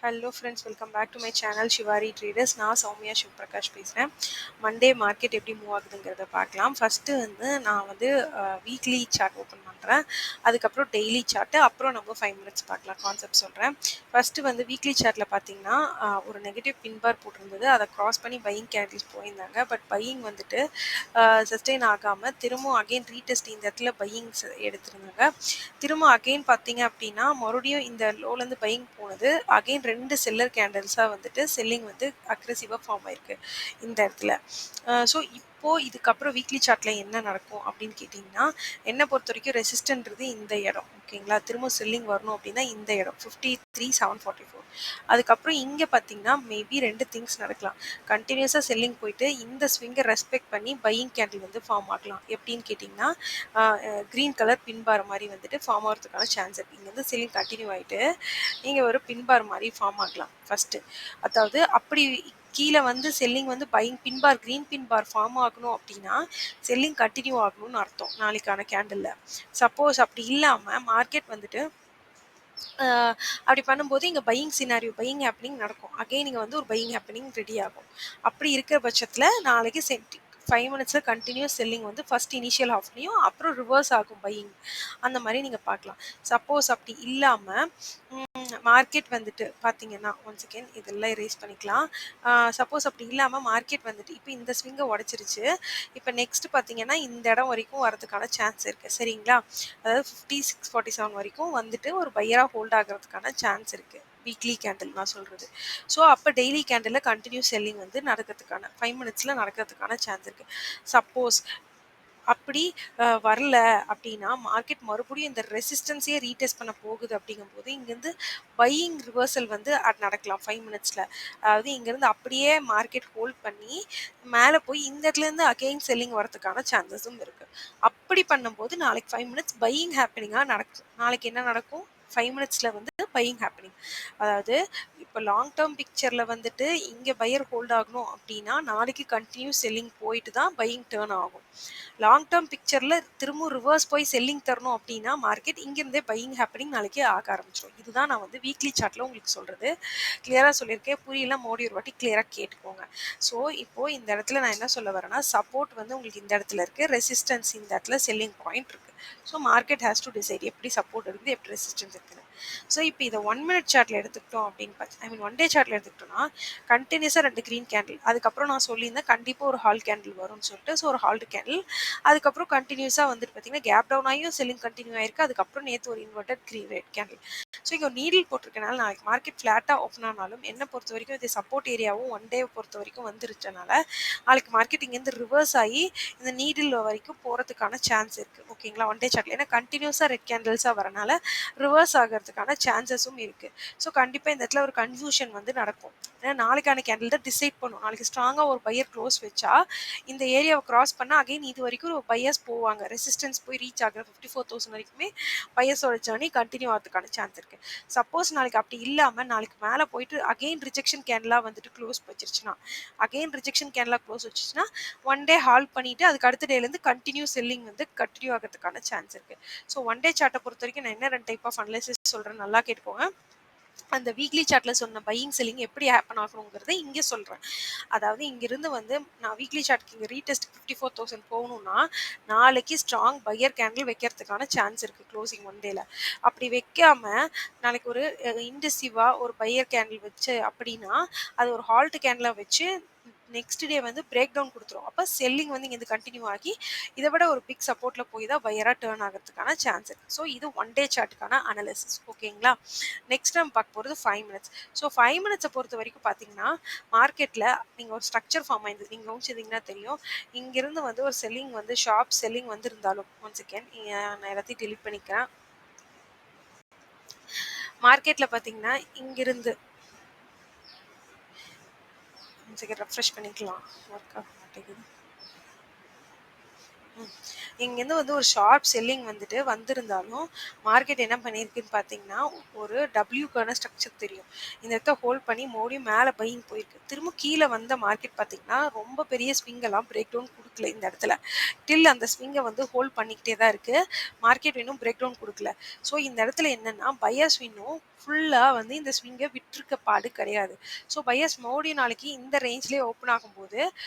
Hello friends, welcome back to my channel Shivari traders. நான் சௌமியா சிவபிரகாஷ் பேசுகிறேன். Monday market எப்படி move ஆகுதுங்கிறத பார்க்கலாம். ஃபஸ்ட்டு நான் வீக்லி சார்ட் ஓப்பன் பண்ணுறேன். அதுக்கப்புறம் டெய்லி சார்ட்டு, அப்புறம் நம்ம 5 மினிட்ஸ் பார்க்கலாம். கான்செப்ட் சொல்கிறேன். ஃபஸ்ட்டு வீக்லி சார்ட்டில் பார்த்தீங்கன்னா ஒரு நெகட்டிவ் பின் பார் போட்டிருந்தது. அதை க்ராஸ் பண்ணி பையிங் கேண்டில்ஸ் போயிருந்தாங்க. பட் பையிங் சஸ்டெயின் ஆகாமல் திரும்பவும் அகெயின் ரீடெஸ்ட் இந்த இடத்துல பையிங்ஸ் எடுத்திருந்தாங்க. திரும்ப அகெயின் பார்த்தீங்க அப்படின்னா மறுபடியும் இந்த லோலேருந்து பையிங் போனது. அகெயின் 2 செல்லர் கேண்டல்ஸாக செல்லிங் அக்ரெசிவாக ஃபார்ம் ஆயிருக்கு இந்த இடத்துல. ஸோ இப்போது இதுக்கப்புறம் வீக்லி சார்ட்டில் என்ன நடக்கும் அப்படின்னு கேட்டிங்கன்னா, என்னை பொறுத்த வரைக்கும் ரெசிஸ்டன்றது இந்த இடம். ஓகேங்களா, திரும்ப செல்லிங் வரணும் அப்படின்னா இந்த இடம் 53,744. அதுக்கப்புறம் இங்கே பார்த்தீங்கன்னா மேபி 2 திங்ஸ் நடக்கலாம். கண்டினியூஸாக செல்லிங் போயிட்டு இந்த ஸ்விங்கை ரெஸ்பெக்ட் பண்ணி பையிங் கேண்டில் ஃபார்ம் ஆகலாம். எப்படின்னு கேட்டிங்கன்னா, க்ரீன் கலர் பின்பார் மாதிரி ஃபார்ம் ஆகிறதுக்கான சான்ஸ் இருக்குது. இங்கேருந்து செல்லிங் கண்டினியூ ஆகிட்டு இங்கே ஒரு பின்பார் மாதிரி ஃபார்ம் ஆகலாம் ஃபஸ்ட்டு. அதாவது அப்படி கீழே selling buying pin bar green pin bar form ஆகணும் அப்படின்னா செல்லிங் கண்டினியூ ஆகணும்னு அர்த்தம் நாளைக்கான கேண்டிலில். சப்போஸ் அப்படி இல்லாமல் மார்க்கெட் அப்படி பண்ணும்போது இங்கே பையிங் சினாரியோ பையிங் ஹேப்பனிங் நடக்கும். அகெயின் இங்கே ஒரு பையிங் ஹேப்பனிங் ரெடி ஆகும். அப்படி இருக்கிற பட்சத்தில் நாளைக்கு 5 மினிட்ஸில் கண்டினியூஸ் செல்லிங் ஃபஸ்ட் இனிஷியல் ஹாஃப்லேயும் அப்புறம் ரிவர்ஸ் ஆகும் பையிங். அந்த மாதிரி நீங்கள் பார்க்கலாம். சப்போஸ் அப்படி இல்லாமல் மார்க்கெட் பார்த்தீங்கன்னா ஒன் செகண்ட் இதெல்லாம் எரேஸ் பண்ணிக்கலாம். சப்போஸ் அப்படி இல்லாமல் மார்க்கெட் இப்போ இந்த ஸ்விங்கை உடச்சிருச்சு. இப்போ நெக்ஸ்ட் பார்த்தீங்கன்னா இந்த இடம் வரைக்கும் வரதுக்கான சான்ஸ் இருக்குது. சரிங்களா, அதாவது 5647 வரைக்கும் ஒரு பையராக ஹோல்ட் ஆகிறதுக்கான சான்ஸ் இருக்குது. வீக்லி கேண்டில் நான் சொல்கிறது. ஸோ அப்போ டெய்லி கேண்டிலில் கண்டினியூஸ் செல்லிங் நடக்கிறதுக்கான 5 மினிட்ஸில் நடக்கிறதுக்கான சான்ஸ் இருக்குது. சப்போஸ் அப்படி வரல அப்படின்னா மார்க்கெட் மறுபடியும் இந்த ரெசிஸ்டன்ஸையே ரீடெஸ்ட் பண்ண போகுது. அப்படிங்கும்போது இங்கேருந்து பையிங் ரிவர்சல் நடக்கலாம் 5 மினிட்ஸில். அதாவது இங்கேருந்து அப்படியே மார்க்கெட் ஹோல்ட் பண்ணி மேலே போய் இந்த இடத்துலேருந்து அகெயின் செல்லிங் வரதுக்கான சான்சஸும் இருக்குது. அப்படி பண்ணும்போது நாளைக்கு 5 மினிட்ஸ் பையிங் ஹேப்பனிங்காக நடக்கும். நாளைக்கு என்ன நடக்கும்? 5 மினிட்ஸில் பையிங் ஹேப்பனிங். அதாவது இப்போ லாங் டேர்ம் பிக்சரில் இங்கே பையர் ஹோல்ட் ஆகணும் அப்படின்னா நாளைக்கு கண்டினியூஸ் செல்லிங் போயிட்டு தான் பையிங் டேர்ன் ஆகும். லாங் டேர்ம் பிக்சரில் திரும்ப ரிவர்ஸ் போய் செல்லிங் தரணும் அப்படின்னா மார்க்கெட் இங்கேருந்தே பையிங் ஹேப்பனிங் நாளைக்கு ஆக ஆரம்பிச்சிடும். இதுதான் நான் வீக்லி சார்ட்டில் உங்களுக்கு சொல்கிறது. கிளியராக சொல்லியிருக்கேன். புரியல மோடி ஒரு வாட்டி கிளியராக கேட்டுக்கோங்க. ஸோ இப்போது இந்த இடத்துல நான் என்ன சொல்ல வரேன்னா, சப்போர்ட் உங்களுக்கு இந்த இடத்துல இருக்குது, ரெசிஸ்டன்ஸ் இந்த இடத்துல செல்லிங் பாயிண்ட் இருக்குது. So market has to decide எப்படி சப்போர்ட் இருக்குது எப்படி ரெசிஸ்டன்ஸ் இருக்குன்னு. ஸோ இப்போ இதை 1 மினிட் சார்ட்டில் எடுத்துக்கிட்டோம் அப்படின்னு ஒன் டே சார்ட்டில் எடுத்துக்கிட்டோம்னா கண்டினியூஸாக 2 க்ரீன் கேண்டில். அதுக்கப்புறம் நான் சொல்லியிருந்தேன் கண்டிப்பாக ஒரு ஹால் கேண்டில் வரும்னு சொல்லிட்டு. ஸோ ஒரு ஹால்ட் கேண்டில். அதுக்கப்புறம் கண்டினியூஸாக பார்த்தீங்கன்னா கேப் டவுன் ஆகியும் செல்லிங் கண்டினியூ ஆயிருக்கு. அதுக்கப்புறம் நேற்று ஒரு inverted green red candle. So இங்கே ஒரு நீடில் போட்டிருக்கனால நாளைக்கு மார்க்கெட் ஃப்ளாட்டாக ஓப்பன் ஆனாலும் என்னை பொறுத்த வரைக்கும் இது சப்போர்ட் ஏரியாவும் 1 டே பொறுத்த வரைக்கும் வந்துருச்சனால நாளைக்கு மார்க்கெட் இங்கேருந்து ரிவர்ஸ் ஆகி இந்த நீடில் வரைக்கும் போகிறதுக்கான சான்ஸ் இருக்குது. ஓகேங்களா, 1 டே சார்ட்டில். ஏன்னா கண்டினியூஸாக ரெட் கேண்டில்ஸாக வரனால ரிவர்ஸ் ஆகிறதுக்கான சான்சஸும் இருக்குது. ஸோ கண்டிப்பாக இந்த இடத்துல ஒரு கன்ஃபியூஷன் நடக்கும். ஏன்னா நாளைக்கான கேண்டில் தான் டிசைட் பண்ணும். நாளைக்கு ஸ்ட்ராங்காக ஒரு பையர் க்ளோஸ் வச்சா இந்த ஏரியாவை கிராஸ் பண்ணால் அகைன் இது வரைக்கும் ஒரு பையர்ஸ் போவாங்க. ரெசிஸ்டன்ஸ் போய் ரீச் ஆகிற 54,000 வரைக்குமே பையர்ஸோட ஜர்னி கண்டினியூ ஆகிறதுக்கான சான்ஸ் இருக்குது. சப்போஸ் நாளைக்கு அப்படி இல்லாமல் நாளைக்கு மேலே போயிட்டு அகெயின் ரிஜெக்ஷன் கேண்டலாக க்ளோஸ் வச்சிருச்சுன்னா அகெயின் ரிஜெக்ஷன் கேண்டலாக க்ளோஸ் வச்சிருச்சுன்னா 1 டே ஹால்ட் பண்ணிவிட்டு அதுக்கு அடுத்த டேலேருந்து கண்டினியூ செல்லிங் கண்டினியூ ஆகிறதுக்கான சான்ஸ் இருக்குது. ஸோ 1 டே சார்ட்டை பொறுத்த வரைக்கும் நான் என்ன 2 டைப் ஆஃப் அனலைசிஸ் சொல்கிறேன், நல்லா கேட்டுக்கோங்க. அந்த வீக்லி சார்ட்டில் சொன்ன பையிங் செல்லிங் எப்படி ஹேப்பன் ஆகணுங்கிறத இங்கே சொல்கிறேன். அதாவது இங்கிருந்து நான் வீக்லி சார்ட்க்கு இங்கே ரீடெஸ்ட் 54,000 போகணுன்னா நாளைக்கு ஸ்ட்ராங் பையர் கேண்டில் வைக்கிறதுக்கான சான்ஸ் இருக்குது க்ளோசிங் 1 டேல. அப்படி வைக்காமல் நாளைக்கு ஒரு இன்டெசிவாக ஒரு பையர் கேண்டில் வச்சு அப்படின்னா அது ஒரு ஹால்ட் கேண்டிலாக வச்சு நெக்ஸ்ட் டே பிரேக் டவுன் கொடுத்துரும். அப்போ செல்லிங் இங்கே கண்டினியூ ஆகி இதை விட ஒரு பிக் சப்போர்ட்டில் போய் தான் பையராக டேர்ன் ஆகிறதுக்கான சான்ஸ் இருக்குது. ஸோ இது 1 டே சார்ட்டுக்கான அனாலிசிஸ். ஓகேங்களா, நெக்ஸ்ட் நம்ம பார்க்க போகிறது 5 மினிட்ஸ். ஸோ 5 மினிட்ஸை பொறுத்த வரைக்கும் பார்த்தீங்கன்னா மார்க்கெட்டில் நீங்கள் ஒரு ஸ்ட்ரக்சர் ஃபார்ம் ஆயிருந்தது நீங்கள் கவனிச்சிங்கன்னா தெரியும். இங்கிருந்து ஒரு செல்லிங் ஷார்ப் செல்லிங் இருந்தாலும் ஒன் செகண்ட் நான் எல்லாத்தையும் டெலிட் பண்ணிக்கிறேன். மார்க்கெட்டில் பார்த்தீங்கன்னா இங்கிருந்து ஒன் செகண்ட் ரெஃப்ரெஷ் பண்ணிக்கலாம், ஒர்க் ஆக மாட்டேங்குது. இங்கேருந்து ஒரு ஷார்ப் செல்லிங் வந்திருந்தாலும் மார்க்கெட் என்ன பண்ணியிருக்குன்னு பார்த்தீங்கன்னா ஒரு டபிள்யூக்கான ஸ்ட்ரக்சர் தெரியும். இந்த இடத்த ஹோல்ட் பண்ணி மறுபடியும் மேலே பையிங் போயிருக்கு. திரும்ப கீழே வந்த மார்க்கெட் பார்த்தீங்கன்னா ரொம்ப பெரிய ஸ்விங்கெல்லாம் பிரேக் டவுன் கொடுக்கல இந்த இடத்துல. டில் அந்த ஸ்விங்கை ஹோல்ட் பண்ணிக்கிட்டே தான் இருக்குது. மார்க்கெட் இன்னும் பிரேக் டவுன் கொடுக்கல. ஸோ இந்த இடத்துல என்னென்னா பையர்ஸ் இன்னும் ஃபுல்லாக வந்து இந்த ஸ்விங்கை விட்டுருக்க பாடு கிடையாது. ஸோ பையர்ஸ் மறுபடியும் நாளைக்கு இந்த ரேஞ்ச்லேயே ஓப்பன் ஆகும்போது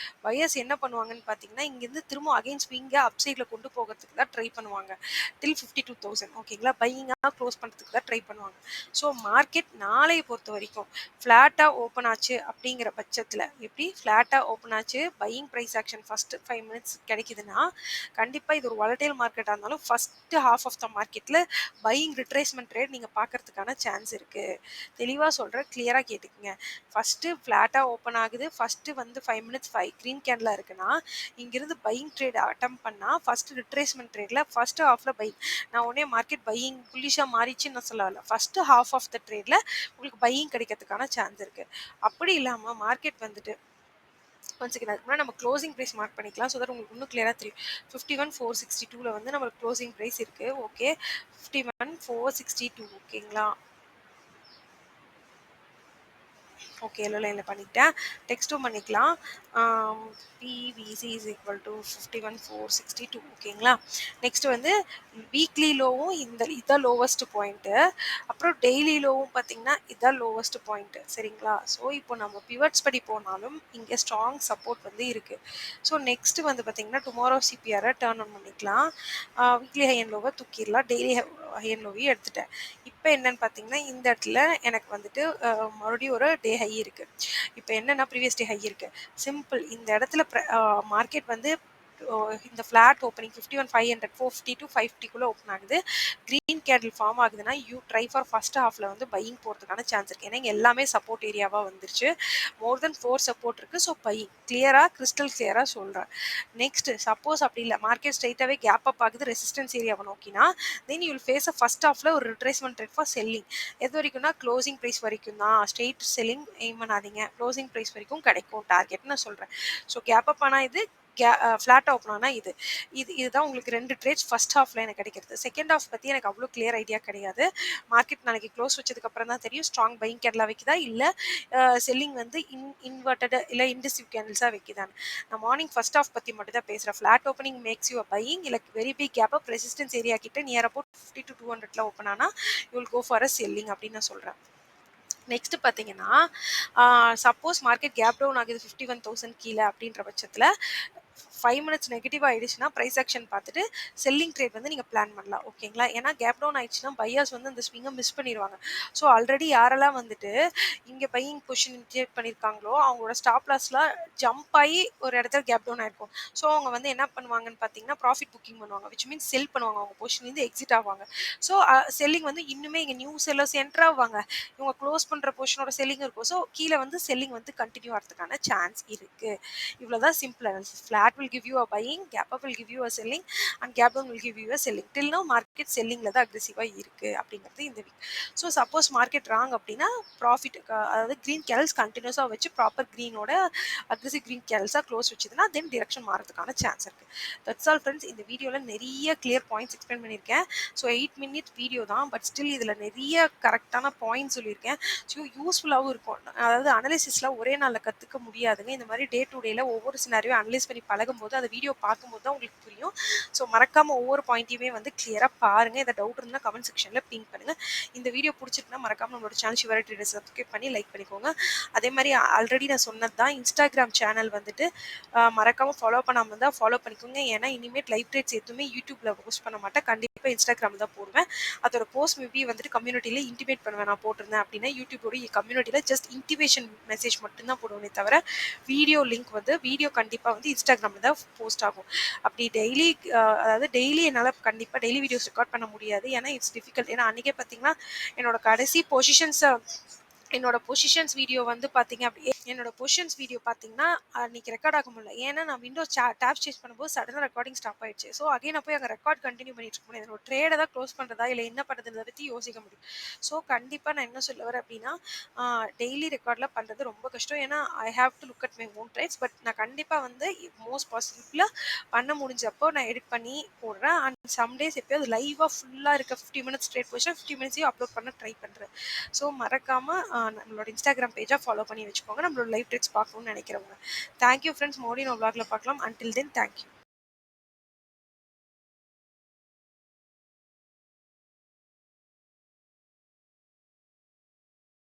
பையர்ஸ் என்ன பண்ணுவாங்கன்னு பார்த்தீங்கன்னா, இங்கேருந்து திரும்ப அகைன் ஸ்விங்கை அப் சைடில் கொண்டு போகிறதுக்கு தான் ட்ரை பண்ணுவாங்க. டில் 52,000 ஓகேங்களா? பையிங்காக க்ளோஸ் பண்ணுறதுக்கு தான் ட்ரை பண்ணுவாங்க. ஸோ மார்க்கெட் நாளைய பொறுத்த வரைக்கும் ஃப்ளாட்டாக ஓப்பன் ஆச்சு அப்படிங்கிற பட்சத்தில் எப்படி ஃப்ளாட்டாக ஓப்பன் ஆச்சு buying price action first 5 minutes கிடைக்குதுன்னா கண்டிப்பாக இது ஒரு வாலடைல் மார்க்கெட்டாக இருந்தாலும் ஃபஸ்ட்டு ஹாஃப் ஆஃப் த மார்க்கெட்டில் பையிங் ரிட்ரேஸ்மெண்ட் ட்ரேட் நீங்கள் பார்க்கறதுக்கான சான்ஸ் இருக்குது. தெளிவாக சொல்கிறேன், கிளியராக கேட்டுக்குங்க. ஃபஸ்ட்டு ஃப்ளாட்டாக ஓப்பன் ஆகுது, ஃபஸ்ட்டு வந்து 5 மினிட்ஸ் க்ரீன் கேண்டில் இருக்குன்னா இங்கிருந்து பையிங் ட்ரேட் அட்டம் பண்ணால் ஃபஸ்ட்டு ரிட்ரேஸ்மெண்ட் ட்ரேடில் ஃபஸ்ட்டு ஹாஃபில் பையிங். நான் உடனே மார்க்கெட் பையிங் புல்லிஷாக மாறிச்சுன்னு நான் சொல்லலை. ஃபஸ்ட்டு ஹாஃப் ஆஃப் த ட்ரேடில் உங்களுக்கு பையிங் கிடைக்கிறதுக்கான சான்ஸ் இருக்குது. அப்படி இல்லாமல் மார்க்கெட் வந்துட்டு ஒன் செகண்ட் அதுக்கு முன்னாடி நம்ம க்ளோசிங் ப்ரைஸ் மார்க் பண்ணிக்கலாம். ஸோ தட் உங்களுக்கு இன்னும் கிளியராக தெரியும். 51,462 வந்து நம்மளுக்கு க்ளோசிங் ப்ரைஸ் இருக்குது. ஓகே, 51,462 ஓகேங்களா? ஓகே, எல்லோ லைனில் பண்ணிட்டேன். டெக்ஸ்ட்டும் பண்ணிக்கலாம். பிவிசி இஸ் ஈக்குவல் டு 51,462 ஓகேங்களா? நெக்ஸ்ட் வந்து வீக்லி லோவும் இதான் லோவஸ்ட் பாயிண்ட்டு. அப்புறம் டெய்லி லோவும் பார்த்தீங்கன்னா இதான் லோவஸ்ட் பாயிண்ட்டு. சரிங்களா? ஸோ இப்போ நம்ம பிவட்ஸ் படி போனாலும் இங்கே ஸ்ட்ராங் சப்போர்ட் வந்து இருக்குது. ஸோ நெக்ஸ்ட் வந்து பார்த்தீங்கன்னா டுமாரோ சிபிஆரை டேர்ன் ஆன் பண்ணிக்கலாம். வீக்லி ஹை அண்ட் லோவை தூக்கிடலாம். டெய்லி ஹை அண்ட் லோவையும் எடுத்துட்டேன். இப்போ என்னன்னு பார்த்தீங்கன்னா இந்த இடத்துல எனக்கு வந்துட்டு மறுபடியும் ஒரு டே ஹை இருக்குது. இப்போ என்னென்னா ப்ரீவியஸ் டே ஹை இருக்குது. சிம்பிள் இந்த இடத்துல மார்க்கெட் வந்து இந்த ஃப்ளாட் ஓப்பனிங் 51,500 450 to 550 ஓப்பன் ஆகுது. க்ரீன் கேண்டில் ஃபார்ம் ஆகுதுன்னா யூ ட்ரை ஃபார் ஃபர்ஸ்ட் ஹாஃபில் வந்து பையிங் போகிறதுக்கான சான்ஸ் இருக்குது. ஏன்னா இங்கே எல்லாமே சப்போர்ட் ஏரியாவாக வந்துருச்சு. மோர் தென் 4 சப்போர்ட் இருக்குது. ஸோ பையிங் கிளியராக கிறிஸ்டல் கிளியராக சொல்கிறேன். நெக்ஸ்ட் சப்போஸ் அப்படி இல்லை மார்க்கெட் ஸ்ட்ரைட்டாகவே கேப் அப் ஆகுது ரெசிஸ்டன்ஸ் ஏரியாவை நோக்கினா then you will face first ஹாஃபில் ஒரு ரிட்ரேஸ்மெண்ட் ட்ரேட் ஃபார் செல்லிங். எது வரைக்கும்னா க்ளோசிங் ப்ரைஸ் வரைக்கும் தான். ஸ்ட்ரெயிட் செல்லிங் எய்ம் பண்ணாதீங்க. க்ளோசிங் ப்ரைஸ் வரைக்கும் கிடைக்கும் டார்கெட்னு நான் சொல்கிறேன். ஸோ கேப் அப் ஆனால் இது ஃப்ளாட் ஓப்பன் ஆனால் இதுதான் உங்களுக்கு 2 ட்ரேட்ஸ் ஃபர்ஸ்ட் ஹாஃபில் எனக்கு கிடைக்கிறது. செகண்ட் ஹாஃப் பற்றி எனக்கு அவ்வளோ கிளியர் ஐடியா கிடையாது. மார்க்கெட் நாளைக்கு க்ளோஸ் வச்சதுக்கப்புறம் தான் தெரியும் ஸ்ட்ராங் பையிங் கேண்டிலாக வைக்குதா இல்லை செல்லிங் வந்து இன்வெர்ட்டட் இல்லை இன்டிசிவ் கேண்டில்ஸாக வைக்குதான்னு. நான் மார்னிங் ஃபர்ஸ்ட் ஹாஃப் பற்றி மட்டும் தான் பேசுகிறேன். Flat opening makes you buying இல்லை very big gap up resistance area கிட்ட நியர் அபவுட் 50 to 200 ஓப்பன் ஆனால் you will go for a selling அப்படின்னு நான் சொல்கிறேன். நெக்ஸ்ட் பார்த்தீங்கன்னா சப்போஸ் மார்க்கெட் கேப் டவுன் ஆகுது 51,000 கீழே அப்படின்ற பட்சத்தில் 5 மினிட்ஸ் நெகட்டிவ் ஆகிடுச்சுன்னா ப்ரைஸ் ஆக்ஷன் பார்த்துட்டு செல்லிங் ட்ரேட் வந்து நீங்கள் பிளான் பண்ணலாம். ஓகேங்களா? ஏன்னா கேப் டவுன் ஆயிடுச்சுன்னா பையர்ஸ் வந்து அந்த ஸ்விங்கை மிஸ் பண்ணிடுவாங்க. ஸோ ஆல்ரெடி யாரெல்லாம் வந்துட்டு இங்கே பையிங் பொசிஷன் இனிஷியேட் பண்ணியிருக்காங்களோ அவங்களோட ஸ்டாப் லாஸ்லாம் ஜம்ப் ஆகி ஒரு இடத்துல கேப் டவுன் ஆயிருக்கும். ஸோ அவங்க வந்து என்ன பண்ணுவாங்கன்னு பார்த்தீங்கன்னா ப்ராஃபிட் புக்கிங் பண்ணுவாங்க. விச் மீன்ஸ் செல் பண்ணுவாங்க. அவங்க பொசிஷன்லேருந்து எக்ஸிட் ஆவாங்க. ஸோ செல்லிங் வந்து இன்னுமே இங்கே நியூ செல்லர்ஸ் என்ட்ரு ஆவாங்க. இவங்க க்ளோஸ் பண்ணுற பொசிஷனோட செல்லிங் இருக்கும். ஸோ கீழே வந்து செல்லிங் வந்து கண்டினியூ ஆகிறதுக்கான சான்ஸ் இருக்குது. இவ்வளோதான் simple analysis. Flat will give you a buying, gap up will give you a selling and gap down will give you a selling. Till now market sellingல தான் அக்ரெசிவா இருக்கு அப்படிங்கிறது இந்த week. So suppose market wrong அப்படின்னா profit அதாவது green carols கண்டினியூஸாக வச்சு proper க்ரீனோட aggressive green கேரல்ஸாக close வச்சுதுன்னா தென் direction மாறதுக்கான chance இருக்குது. That's all friends. இந்த வீடியோவில் நிறைய கிளியர் பாயிண்ட்ஸ் எக்ஸ்பிளைன் பண்ணியிருக்கேன். ஸோ 8 மினிட் வீடியோ தான், பட் ஸ்டில் இதில் நிறைய கரெக்டான பாயிண்ட்ஸ் சொல்லியிருக்கேன். ஸோ யூஸ்ஃபுல்லாகவும் இருக்கும். அதாவது அனலிசிஸ்லாம் ஒரே நாளில் கற்றுக்க முடியாதுங்க. இந்த மாதிரி டே டு டேல ஒவ்வொரு சினாரியோ அனலைஸ் பண்ணி பழகும்போது அந்த வீடியோ பார்க்கும்போது தான் உங்களுக்கு புரியும். ஸோ மறக்காமல் ஒவ்வொரு பாயிண்ட்டையுமே வந்து கிளியராக பாருங்கள். இதை டவுட் இருந்தால் கமெண்ட் செக்ஷனில் பிங்க் பண்ணுங்கள். இந்த வீடியோ பிடிச்சிருக்குன்னா மறக்காமல் நம்மளோட சேனல் சிவா ட்ரேடர்ஸ் சப்ஸ்கிரைப் பண்ணி லைக் பண்ணிக்கோங்க. அதே மாதிரி ஆல்ரெடி நான் சொன்னது தான் இன்ஸ்டாகிராம் சேனல் வந்துட்டு மறக்காமல் ஃபாலோ பண்ணாமல் இருந்தால் ஃபாலோ பண்ணிக்கோங்க. ஏன்னா இனிமேட் லைவ் ட்ரேட்ஸ் எதுவுமே யூடியூப்பில் போஸ்ட் பண்ண மாட்டேன். கண்டிப்பாக இன்ஸ்டாகிராம் தான் போடுவேன். அதோட போஸ்ட் மேபி வந்துட்டு கம்யூனிட்டியில் இன்டிமேட் பண்ணுவேன். நான் போட்டிருந்தேன் அப்படின்னா யூடியூபோட கம்யூனிட்டியில் ஜஸ்ட் இன்டிமேஷன் மெசேஜ் மட்டும்தான் போடுவேனே தவிர வீடியோ லிங்க் வந்து வீடியோ கண்டிப்பாக வந்து இன்ஸ்டாகிராமில் தான் போஸ்ட் ஆகும். அப்படி டெய்லி அதாவது டெய்லி என்னால் கண்டிப்பாக டெய்லி வீடியோஸ் ரெக்கார்ட் பண்ண முடியாது. ஏன்னா இட்ஸ் டிஃபிகல்ட். ஏன்னா அன்றைக்கே பார்த்தீங்கன்னா என்னோட கடைசி பொசிஷன்ஸ் வீடியோ வந்து பார்த்தீங்க அப்படி என்னோட பொசிஷன்ஸ் வீடியோ பார்த்தீங்கன்னா அன்றைக்கி ரெக்கார்ட் ஆக முடியல. ஏன்னா நான் விண்டோஸ் டேப் சேஞ்ச் பண்ணும்போது சடனாக ரெக்கார்டிங் ஸ்டாப் ஆயிடுச்சு. ஸோ அகைன் நான் போய் அங்கே ரெக்கார்ட் கண்டினியூ பண்ணிட்டு இருக்க முடியாது. என்னோட ட்ரேடை தான் க்ளோஸ் பண்ணுறதா இல்லை என்ன பண்ணுறதை பற்றி யோசிக்க முடியும். ஸோ கண்டிப்பாக நான் என்ன சொல்ல வரேன் அப்படின்னா டெய்லி ரெக்கார்டில் பண்ணுறது ரொம்ப கஷ்டம். ஏன்னா I have to look at my own trades. But நான் கண்டிப்பாக வந்து மோஸ்ட் பாசிபிளாக பண்ண முடிஞ்சப்போ நான் எடிட் பண்ணி போடுறேன். அண்ட் சம்டேஸ் எப்போயாவது லைவாக ஃபுல்லாக இருக்க 50 மினிட்ஸ் ட்ரேட் போச்சு 50 மினிட்ஸையும் அப்லோட் பண்ண ட்ரை பண்ணுறேன். ஸோ மறக்காமல் நம்மளோட இன்ஸ்டாகிராம் பேஜாக ஃபாலோ பண்ணி வச்சுக்கோங்க. நம்மளோட லைவ் ட்ரேட்ஸ் பார்க்கணும்னு நினைக்கிறவங்க. Thank you friends. மோடி நான் vlogல பார்க்கலாம். Until then thank you.